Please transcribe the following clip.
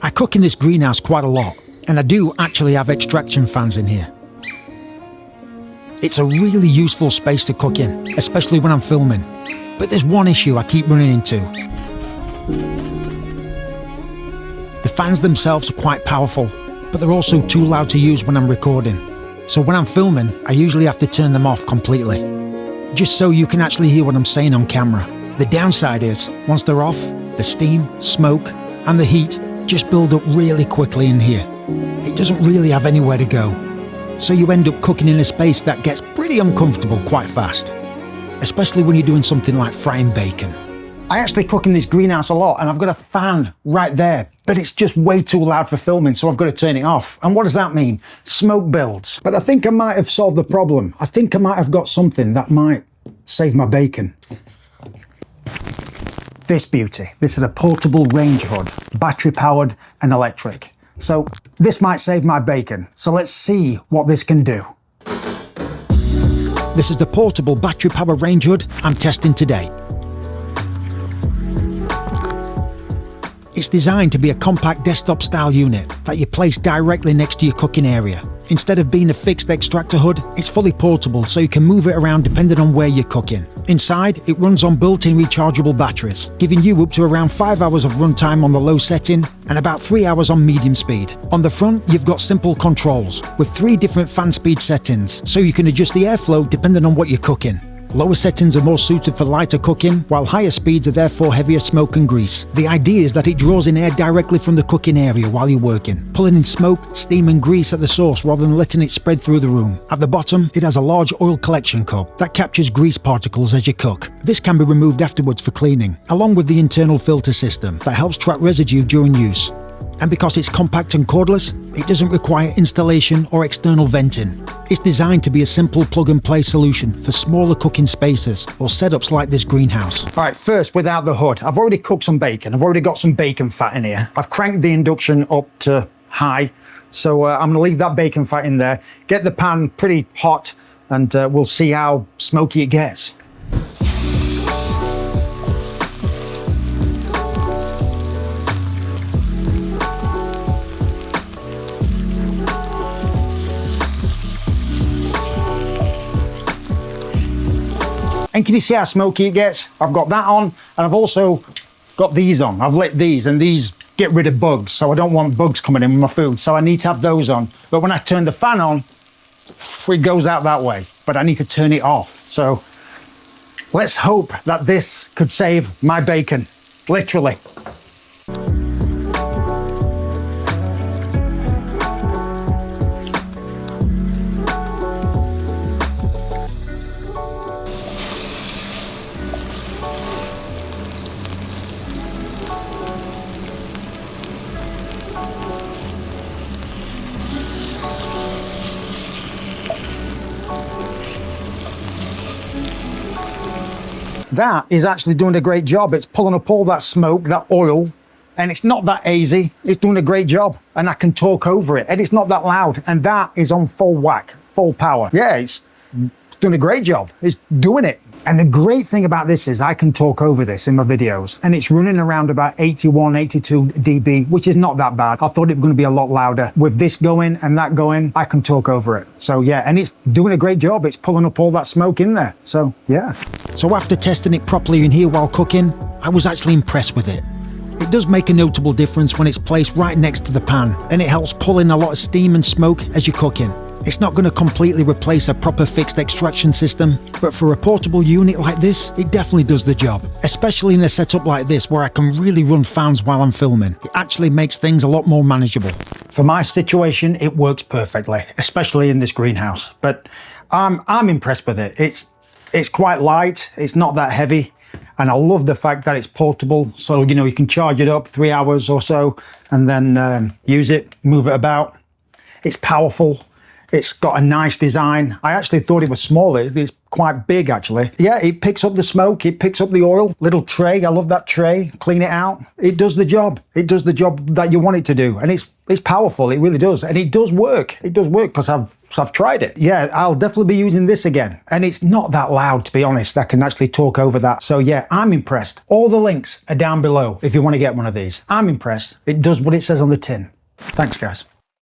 I cook in this greenhouse quite a lot, and I do actually have extraction fans in here. It's a really useful space to cook in, especially when I'm filming. But there's one issue I keep running into. The fans themselves are quite powerful, but they're also too loud to use when I'm recording. So when I'm filming, I usually have to turn them off completely, just so you can actually hear what I'm saying on camera. The downside is, once they're off, the steam, smoke, and the heat just build up really quickly in here. It doesn't really have anywhere to go. So you end up cooking in a space that gets pretty uncomfortable quite fast, especially when you're doing something like frying bacon. I actually cook in this greenhouse a lot, and I've got a fan right there, but it's just way too loud for filming, so I've got to turn it off. And what does that mean? Smoke builds. But I think I might have solved the problem. I think I might have got something that might save my bacon. This beauty. This is a portable range hood, battery powered and electric. So this might save my bacon. So let's see what this can do. This is the portable battery powered range hood I'm testing today. It's designed to be a compact desktop style unit that you place directly next to your cooking area. Instead of being a fixed extractor hood, it's fully portable so you can move it around depending on where you're cooking. Inside, it runs on built-in rechargeable batteries, giving you up to around 5 hours of runtime on the low setting and about 3 hours on medium speed. On the front, you've got simple controls with 3 different fan speed settings, so you can adjust the airflow depending on what you're cooking. Lower settings are more suited for lighter cooking, while higher speeds are therefore heavier smoke and grease. The idea is that it draws in air directly from the cooking area while you're working, pulling in smoke, steam and grease at the source rather than letting it spread through the room. At the bottom, it has a large oil collection cup that captures grease particles as you cook. This can be removed afterwards for cleaning, along with the internal filter system that helps track residue during use. And because it's compact and cordless, it doesn't require installation or external venting. It's designed to be a simple plug-and-play solution for smaller cooking spaces or setups like this greenhouse. All right, first, without the hood, I've already cooked some bacon. I've already got some bacon fat in here. I've cranked the induction up to high, so I'm gonna leave that bacon fat in there, get the pan pretty hot, and we'll see how smoky it gets. And can you see how smoky it gets? I've got that on, and I've also got these on. I've lit these, and these get rid of bugs, so I don't want bugs coming in with my food, so I need to have those on. But when I turn the fan on, it goes out that way, but I need to turn it off. So let's hope that this could save my bacon, literally. That is actually doing a great job. It's pulling up all that smoke, that oil, and it's not that hazy. It's doing a great job, and I can talk over it, and it's not that loud, and that is on full whack, full power. Yeah, it's doing a great job. It's doing it. And the great thing about this is I can talk over this in my videos, and it's running around about 81, 82 dB, which is not that bad. I thought it was going to be a lot louder. With this going and that going, I can talk over it. So yeah, and it's doing a great job. It's pulling up all that smoke in there. So yeah. So after testing it properly in here while cooking, I was actually impressed with it. It does make a notable difference when it's placed right next to the pan, and it helps pull in a lot of steam and smoke as you're cooking. It's not going to completely replace a proper fixed extraction system, but for a portable unit like this, it definitely does the job. Especially in a setup like this where I can really run fans while I'm filming. It actually makes things a lot more manageable. For my situation, it works perfectly, especially in this greenhouse. But I'm impressed with it. It's quite light, it's not that heavy, and I love the fact that it's portable, so you know you can charge it up 3 hours or so and then use it, move it about. It's powerful. It's got a nice design. I actually thought it was smaller. It's quite big actually. Yeah, it picks up the smoke, it picks up the oil. Little tray, I love that tray. Clean it out. It does the job. It does the job that you want it to do. And it's powerful, it really does. And it does work. It does work because I've tried it. Yeah, I'll definitely be using this again. And it's not that loud, to be honest. I can actually talk over that. So yeah, I'm impressed. All the links are down below if you want to get one of these. I'm impressed. It does what it says on the tin. Thanks, guys.